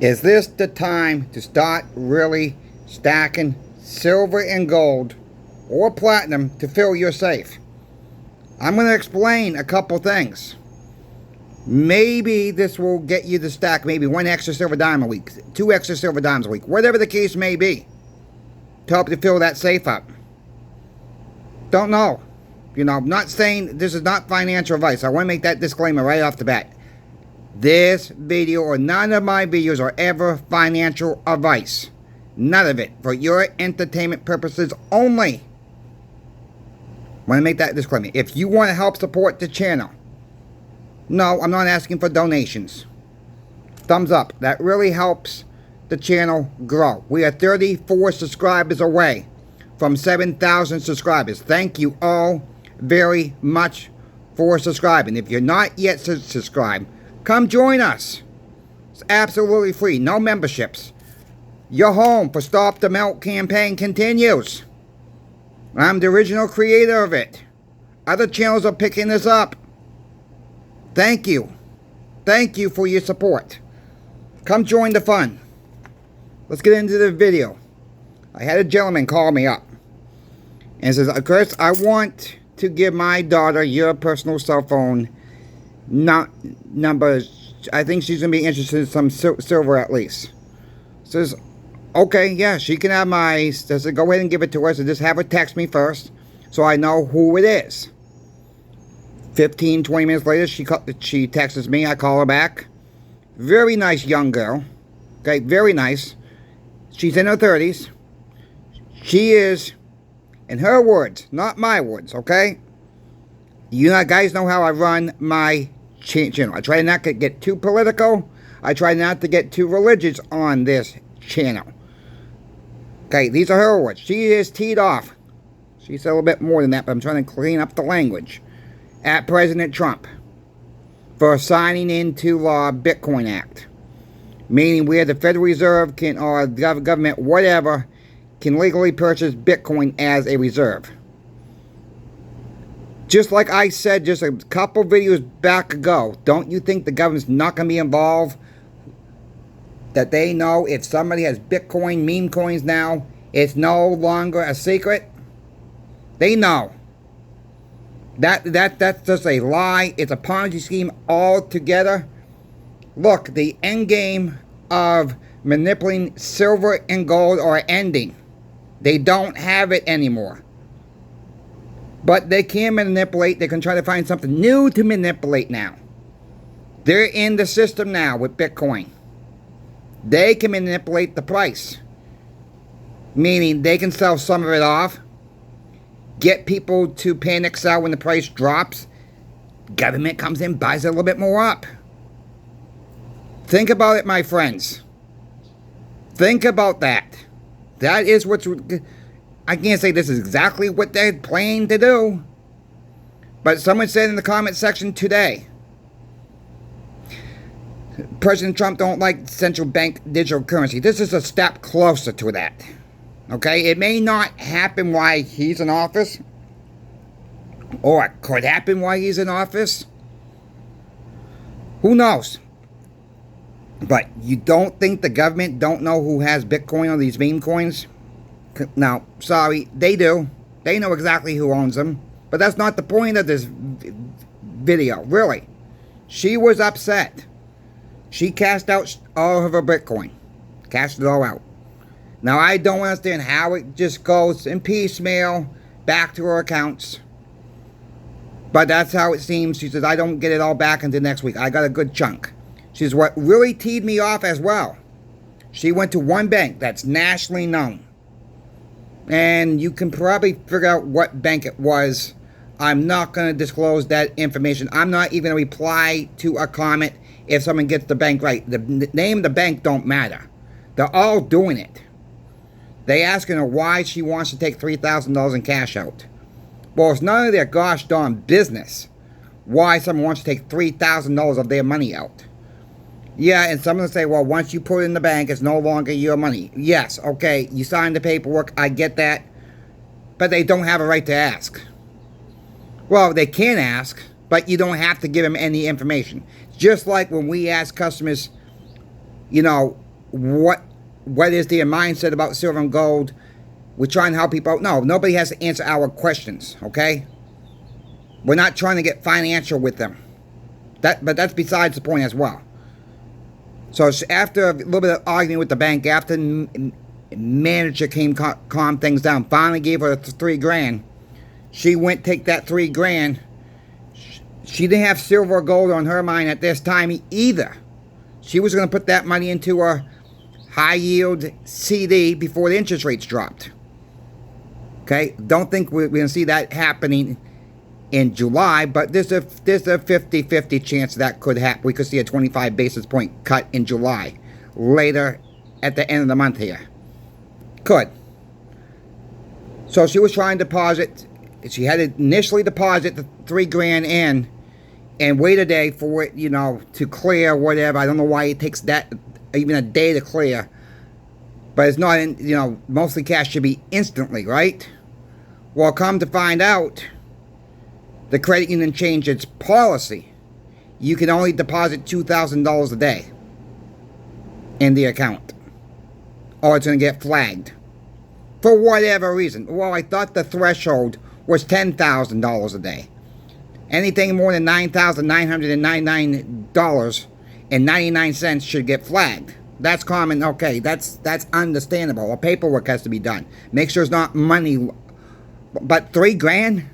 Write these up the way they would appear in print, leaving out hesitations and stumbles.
Is this the time to start really stacking silver and gold or platinum to fill your safe? I'm going to explain a couple things. Maybe this will get you to stack maybe one extra silver dime a week, 2 extra silver dimes a week, whatever the case may be, to help you fill that safe up. Don't know. I'm not saying this is not financial advice. I want to make that disclaimer right off the bat. This video or none of my videos are ever financial advice. None of it. For your entertainment purposes only. Want to make that disclaimer. If you want to help support the channel, no, I'm not asking for donations. Thumbs up. That really helps the channel grow. We are 34 subscribers away from 7,000 subscribers. Thank you all very much for subscribing. If you're not yet subscribed, come join us. It's absolutely free. No memberships. Your home for Stop the Melt campaign continues. I'm the original creator of it. Other channels are picking this up. Thank you. Thank you for your support. Come join the fun. Let's get into the video. I had a gentleman call me up and says, Chris, I want to give my daughter your personal cell phone number. I think she's going to be interested in some silver at least. Says, okay, yeah, she can have my. Says, go ahead and give it to her. So just have her text me first so I know who it is. 15, 20 minutes later, she texts me. I call her back. Very nice young girl. Okay, very nice. She's in her 30s. She is, in her words, not my words, okay? You guys know how I run my channel. I try not to get too political. I try not to get too religious on this channel. Okay, these are her words. She is teed off. She said a little bit more than that, but I'm trying to clean up the language. At President Trump for signing into law Bitcoin Act, meaning where the Federal Reserve can, or government, whatever, can legally purchase Bitcoin as a reserve. Just like I said just a couple videos back ago, don't you think the government's not going to be involved? That they know if somebody has Bitcoin, meme coins now, it's no longer a secret? They know. That's just a lie. It's a Ponzi scheme altogether. Look, the end game of manipulating silver and gold are ending. They don't have it anymore. But they can manipulate. They can try to find something new to manipulate now. They're in the system now with Bitcoin. They can manipulate the price. Meaning they can sell some of it off. Get people to panic sell when the price drops. Government comes in, buys it a little bit more up. Think about it, my friends. Think about that. That is what's... I can't say this is exactly what they're planning to do. But someone said in the comment section today, President Trump don't like central bank digital currency. This is a step closer to that. Okay, it may not happen while he's in office, or it could happen while he's in office. Who knows? But you don't think the government don't know who has Bitcoin or these meme coins? Now, sorry, they do. They know exactly who owns them. But that's not the point of this video, really. She was upset. She cashed out all of her Bitcoin. Cashed it all out. Now, I don't understand how it just goes in piecemeal back to her accounts. But that's how it seems. She says, I don't get it all back until next week. I got a good chunk. She says, what really teed me off as well. She went to one bank that's nationally known. And you can probably figure out what bank it was. I'm not going to disclose that information. I'm not even going to reply to a comment if someone gets the bank right. The name of the bank don't matter. They're all doing it. They asking her why she wants to take $3,000 in cash out. Well, it's none of their gosh darn business why someone wants to take $3,000 of their money out. Yeah, and someone will say, well, once you put it in the bank, it's no longer your money. Yes, okay, you signed the paperwork, I get that. But they don't have a right to ask. Well, they can ask, but you don't have to give them any information. Just like when we ask customers, you know, what is their mindset about silver and gold. We're trying to help people out. No, nobody has to answer our questions, okay? We're not trying to get financial with them. But that's besides the point as well. So after a little bit of arguing with the bank, after manager came calm things down, finally gave her $3,000. She went take that $3,000. She didn't have silver or gold on her mind at this time either. She was going to put that money into a high yield CD before the interest rates dropped. Okay, don't think we're going to see that happening in July, but there's a 50-50 chance that could happen. We could see a 25 basis point cut in July, later at the end of the month here. Could. So she was trying to deposit. She had to initially deposit the $3,000 in, and wait a day for it, to clear, whatever. I don't know why it takes that even a day to clear, but it's not. Mostly cash should be instantly, right? Well, come to find out, the credit union changed its policy. You can only deposit $2,000 a day in the account, or it's going to get flagged for whatever reason. Well, I thought the threshold was $10,000 a day. Anything more than $9,999.99 should get flagged. That's common. Okay, that's understandable. A paperwork has to be done. Make sure it's not money. But $3,000?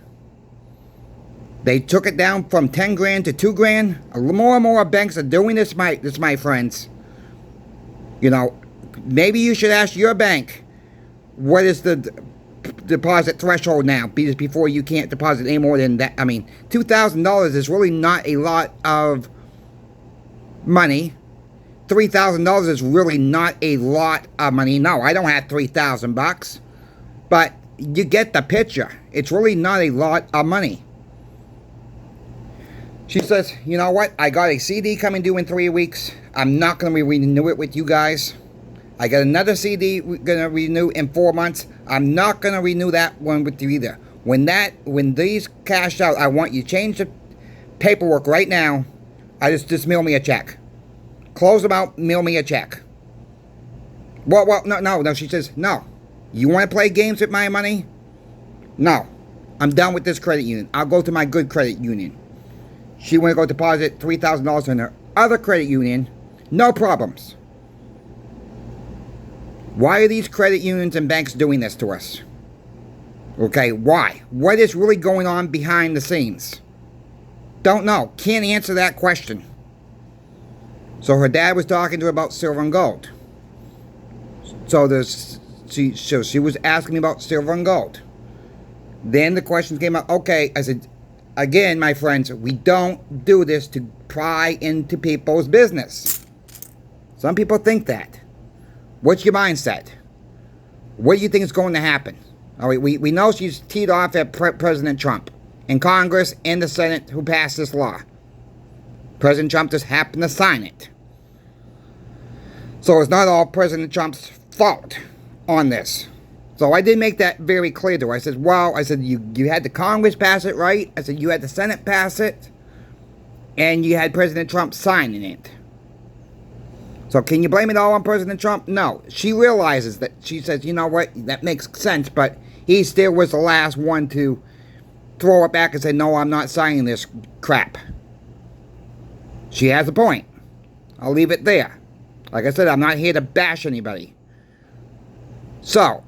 They took it down from $10,000 to $2,000. More and more banks are doing this, my friends. Maybe you should ask your bank, what is the deposit threshold now, before you can't deposit any more than that. I mean, $2,000 is really not a lot of money. $3,000 is really not a lot of money. No, I don't have $3,000, but you get the picture. It's really not a lot of money. She says, you know what? I got a CD coming due in 3 weeks. I'm not going to renew it with you guys. I got another CD we're going to renew in 4 months. I'm not going to renew that one with you either. When these cash out, I want you to change the paperwork right now. I just mail me a check. Close them out, mail me a check. Well, no. She says, no. You want to play games with my money? No. I'm done with this credit union. I'll go to my good credit union. She want to go deposit $3,000 in her other credit union. No problems. Why are these credit unions and banks doing this to us? Okay, why? What is really going on behind the scenes? Don't know. Can't answer that question. So her dad was talking to her about silver and gold. So she was asking me about silver and gold. Then the questions came up. Okay, I said, again, my friends, we don't do this to pry into people's business. Some people think that. What's your mindset? What do you think is going to happen? All right, we know she's teed off at President Trump and Congress and the Senate who passed this law. President Trump just happened to sign it. So it's not all President Trump's fault on this. So I did make that very clear to her. I said, you had the Congress pass it, right? I said, you had the Senate pass it, and you had President Trump signing it. So can you blame it all on President Trump? No. She realizes that. She says, you know what, that makes sense, but he still was the last one to throw it back and say, no, I'm not signing this crap. She has a point. I'll leave it there. Like I said, I'm not here to bash anybody. So,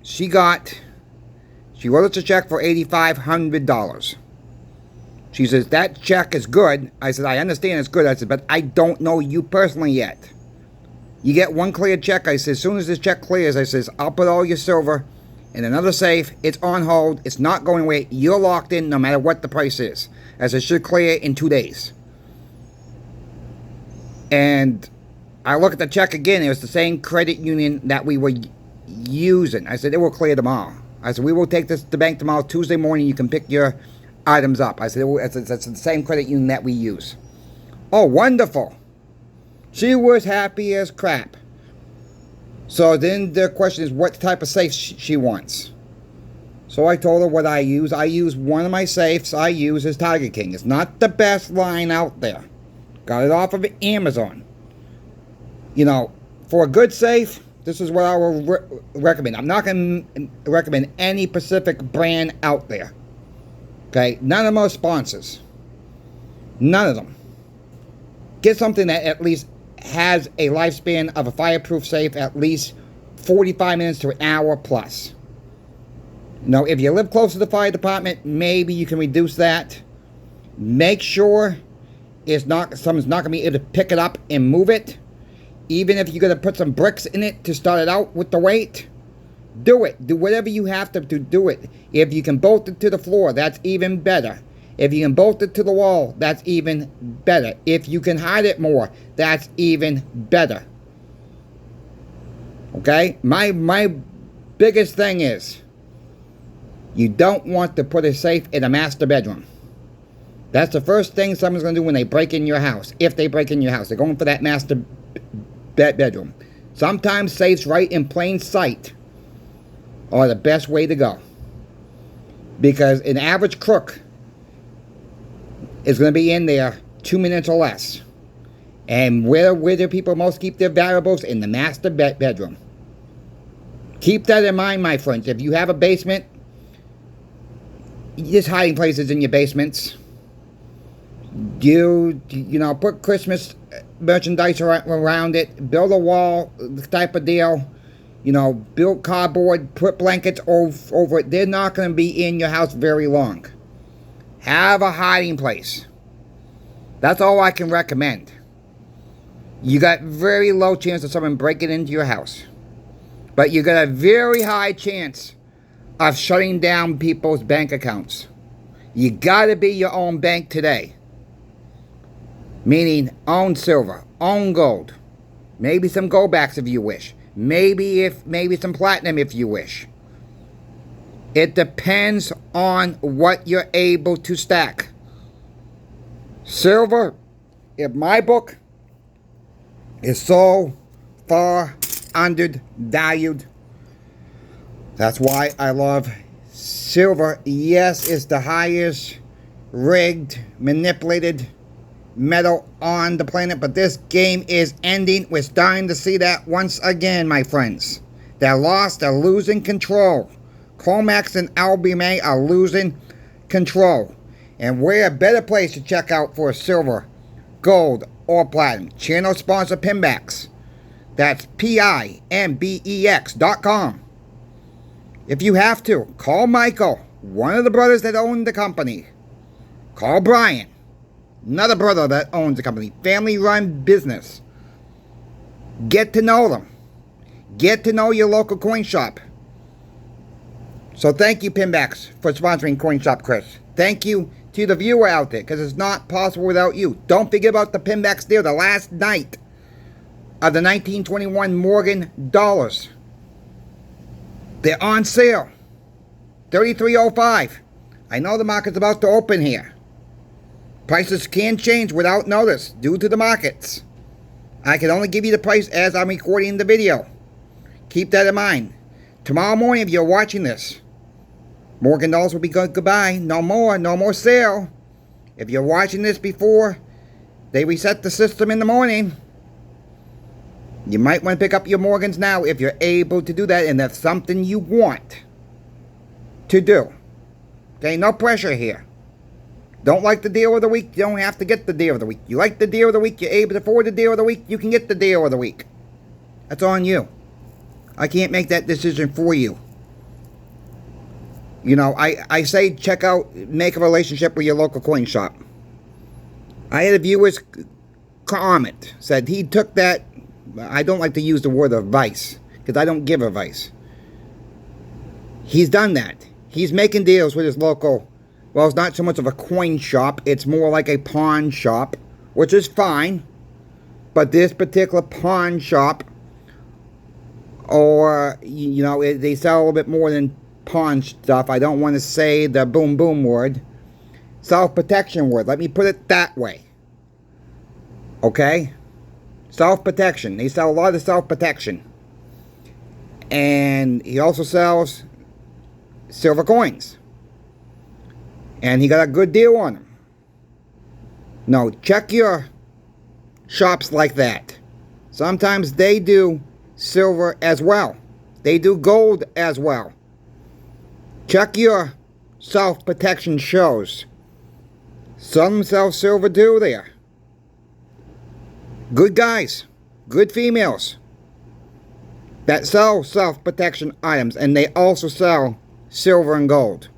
she wrote us a check for $8,500. She says, that check is good. I said, I understand it's good. I said, but I don't know you personally yet. You get one cleared check. I said, as soon as this check clears, I says, I'll put all your silver in another safe. It's on hold. It's not going away. You're locked in no matter what the price is. I said, it should clear in 2 days. And I look at the check again. It was the same credit union that we were using. I said, it will clear tomorrow. I said, we will take this to the bank tomorrow. Tuesday morning, you can pick your items up. I said, that's the same credit union that we use. Oh, wonderful. She was happy as crap. So then the question is, what type of safe she wants. So I told her what I use. I use one of my safes I use is Tiger King. It's not the best line out there. Got it off of Amazon. For a good safe, this is what I will recommend. I'm not going to recommend any specific brand out there. Okay? None of them are sponsors. None of them. Get something that at least has a lifespan of a fireproof safe at least 45 minutes to an hour plus. Now, if you live close to the fire department, maybe you can reduce that. Make sure someone's not going to be able to pick it up and move it. Even if you're going to put some bricks in it to start it out with the weight, do it. Do whatever you have to do it. If you can bolt it to the floor, that's even better. If you can bolt it to the wall, that's even better. If you can hide it more, that's even better. Okay? My biggest thing is, you don't want to put a safe in a master bedroom. That's the first thing someone's going to do when they break in your house. If they break in your house, they're going for that master bedroom. Sometimes safes right in plain sight are the best way to go. Because an average crook is going to be in there 2 minutes or less. And where do people most keep their valuables? In the master bedroom. Keep that in mind, my friends. If you have a basement, there's hiding places in your basements. You know, put Christmas merchandise around it. Build a wall type of deal. You know, build cardboard. Put blankets over it. They're not going to be in your house very long. Have a hiding place. That's all I can recommend. You got very low chance of someone breaking into your house. But you got a very high chance of shutting down people's bank accounts. You got to be your own bank today. Meaning, own silver, own gold. Maybe some gold backs if you wish. Maybe some platinum if you wish. It depends on what you're able to stack. Silver, in my book, is so far undervalued. That's why I love silver. Yes, it's the highest rigged, manipulated metal on the planet, but this game is ending. We're starting to see that once again, my friends. They're lost, they're losing control. Comax and Albumet are losing control. And we're a better place to check out for silver, gold, or platinum. Channel sponsor Pinbacks. That's PIMBEX.com. If you have to, call Michael, one of the brothers that own the company. Call Brian, another brother that owns the company. Family-run business. Get to know them. Get to know your local coin shop. So thank you, Pinbacks, for sponsoring Coin Shop Chris. Thank you to the viewer out there, because it's not possible without you. Don't forget about the Pinbacks deal, the last night of the 1921 Morgan dollars. They're on sale. $33.05. I know the market's about to open here. Prices can change without notice due to the markets. I can only give you the price as I'm recording the video. Keep that in mind. Tomorrow morning, if you're watching this, Morgan dollars will be goodbye. No more sale. If you're watching this before they reset the system in the morning, you might want to pick up your Morgans now if you're able to do that, and that's something you want to do. Okay, no pressure here. Don't like the deal of the week, you don't have to get the deal of the week. You like the deal of the week, you're able to afford the deal of the week, you can get the deal of the week. That's on you. I can't make that decision for you. You know, I say check out, make a relationship with your local coin shop. I had a viewer's comment, said he took that, I don't like to use the word advice, because I don't give advice. He's done that. He's making deals with his local, well, it's not so much of a coin shop, it's more like a pawn shop, which is fine. But this particular pawn shop, or, you know, they sell a little bit more than pawn stuff. I don't want to say the boom boom word. Self-protection word. Let me put it that way. Okay? Self-protection. They sell a lot of self-protection. And he also sells silver coins. And he got a good deal on them. No, check your shops like that. Sometimes they do silver as well. They do gold as well. Check your self-protection shows. Some sell silver too there. Good guys, good females that sell self-protection items, and they also sell silver and gold.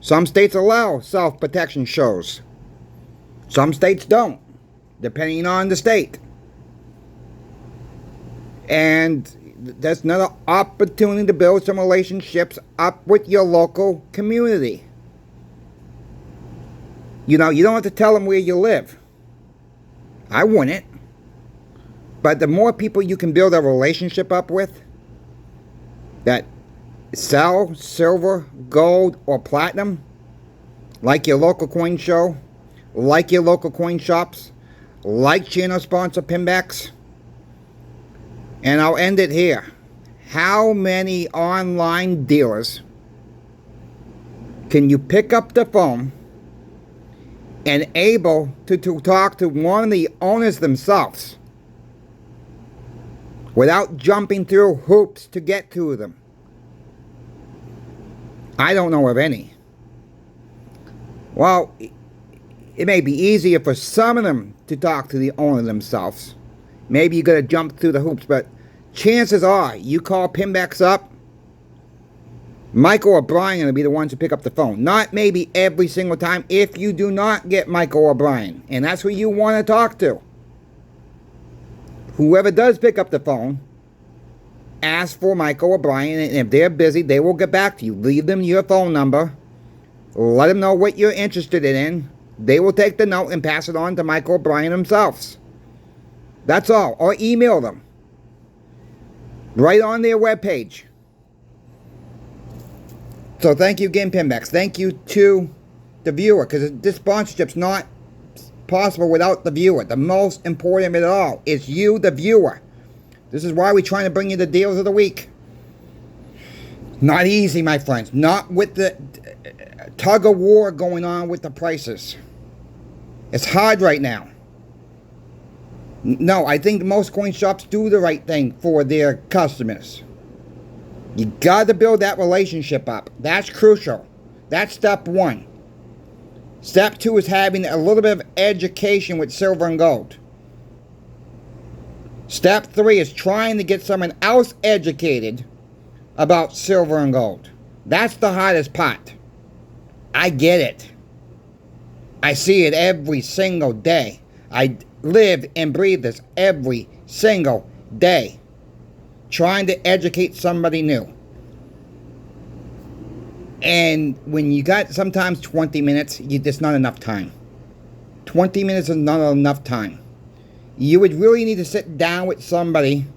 Some states allow self-protection shows. Some states don't, depending on the state. And that's another opportunity to build some relationships up with your local community. You know, you don't have to tell them where you live. I wouldn't. But the more people you can build a relationship up with that sell silver, gold, or platinum, like your local coin show, like your local coin shops, like channel sponsor Pinbacks. And I'll end it here. How many online dealers can you pick up the phone and able to talk to one of the owners themselves without jumping through hoops to get to them? I don't know of any. Well, it may be easier for some of them to talk to the owner themselves. Maybe you got to jump through the hoops, but chances are you call Pinbacks up, Michael or Brian will be the ones who pick up the phone. Not maybe every single time if you do not get Michael or Brian, and that's who you want to talk to. Whoever does pick up the phone, ask for Michael or Brian, and if they're busy, they will get back to you. Leave them your phone number. Let them know what you're interested in. They will take the note and pass it on to Michael or Brian themselves. That's all. Or email them. Right on their webpage. So thank you again, Pinbacks. Thank you to the viewer, because this sponsorship's not possible without the viewer. The most important of it all is you, the viewer. This is why we're trying to bring you the deals of the week. Not easy, my friends. Not with the tug of war going on with the prices. It's hard right now. No, I think most coin shops do the right thing for their customers. You got to build that relationship up. That's crucial. That's step one. Step two is having a little bit of education with silver and gold. Step three is trying to get someone else educated about silver and gold. That's the hardest part. I get it. I see it every single day. I live and breathe this every single day. Trying to educate somebody new. And when you got sometimes 20 minutes, it's not enough time. 20 minutes is not enough time. You would really need to sit down with somebody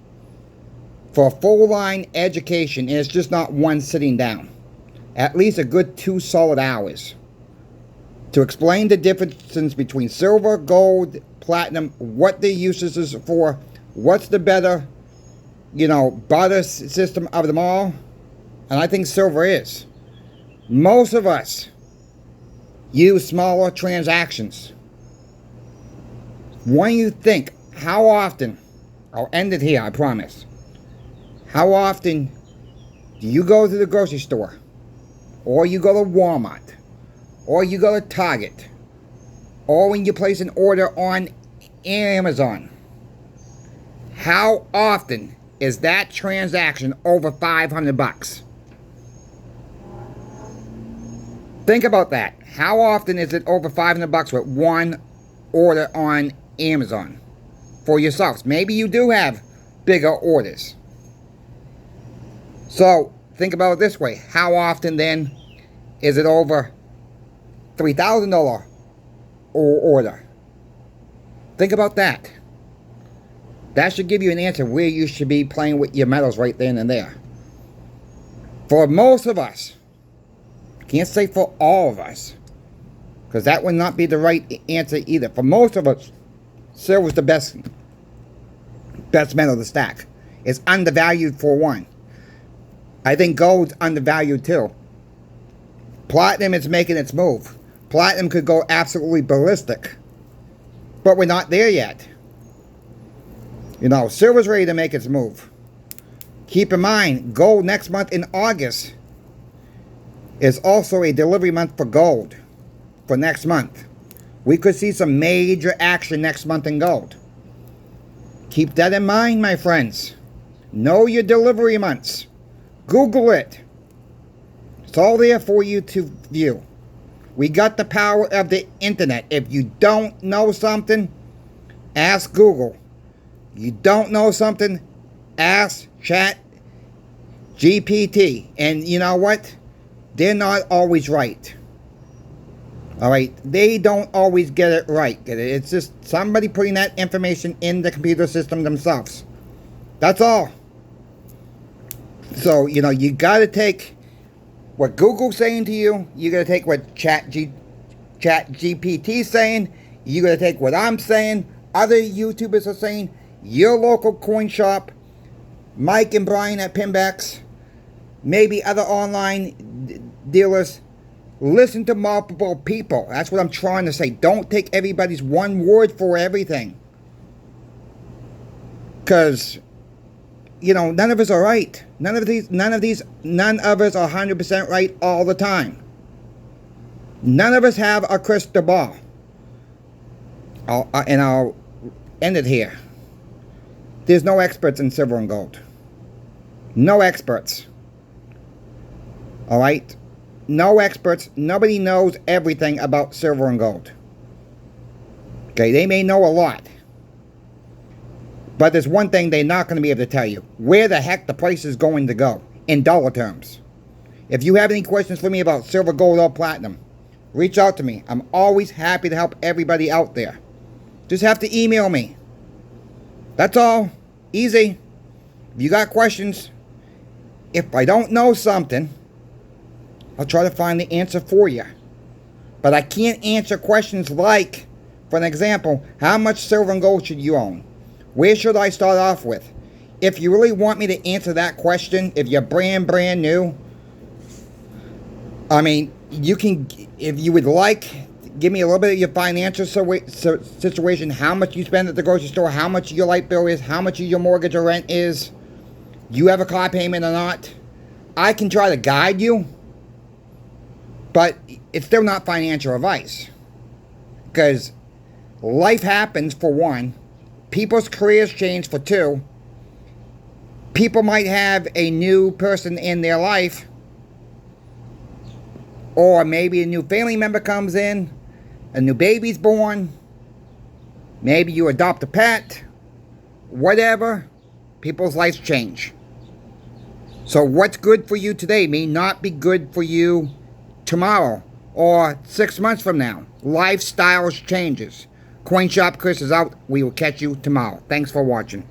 for a full line education, and it's just not one sitting down. At least a good 2 solid hours. To explain the differences between silver, gold, platinum, what the uses is for, what's the better, barter system of them all. And I think silver is. Most of us use smaller transactions. When you think, how often, I'll end it here, I promise. How often do you go to the grocery store? Or you go to Walmart? Or you go to Target? Or when you place an order on Amazon? How often is that transaction over $500? Think about that. How often is it over $500 with one order on Amazon for yourselves? Maybe you do have bigger orders. So think about it this way. How often then is it over $3,000 order? Think about that. That should give you an answer where you should be playing with your metals right then and there. For most of us, can't say for all of us, because that would not be the right answer either. For most of us, silver is the best metal to stack. It's undervalued for one. I think gold's undervalued too. Platinum is making its move. Platinum could go absolutely ballistic. But we're not there yet. Silver's ready to make its move. Keep in mind, gold next month in August is also a delivery month for gold for next month. We could see some major action next month in gold. Keep that in mind, my friends. Know your delivery months. Google it. It's all there for you to view. We got the power of the internet. If you don't know something, ask Google. You don't know something, ask Chat GPT. And you know what? They're not always right. Alright? They don't always get it right. Get it? It's just somebody putting that information in the computer system themselves. That's all. So, you got to take what Google's saying to you. You got to take what Chat GPT's saying. You got to take what I'm saying. Other YouTubers are saying. Your local coin shop. Mike and Brian at Pinbacks. Maybe other online dealers. Listen to multiple people. That's what I'm trying to say. Don't take everybody's one word for everything. Because, none of us are right. None of us are 100% right all the time. None of us have a crystal ball. And I'll end it here. There's no experts in silver and gold. No experts. Alright? No experts. Nobody knows everything about silver and gold. Okay, they may know a lot. But there's one thing they're not going to be able to tell you. Where the heck the price is going to go. In dollar terms. If you have any questions for me about silver, gold, or platinum, reach out to me. I'm always happy to help everybody out there. Just have to email me. That's all. Easy. If you got questions, if I don't know something, I'll try to find the answer for you. But I can't answer questions like, for an example, how much silver and gold should you own? Where should I start off with? If you really want me to answer that question, if you're brand new, you can, if you would like, give me a little bit of your financial situation, how much you spend at the grocery store, how much your light bill is, how much your mortgage or rent is, you have a car payment or not. I can try to guide you, but it's still not financial advice. Because life happens, for one. People's careers change, for two. People might have a new person in their life. Or maybe a new family member comes in. A new baby's born. Maybe you adopt a pet. Whatever. People's lives change. So what's good for you today may not be good for you tomorrow or 6 months from now. Lifestyles changes. Coin Shop Chris is out. We will catch you tomorrow. Thanks for watching.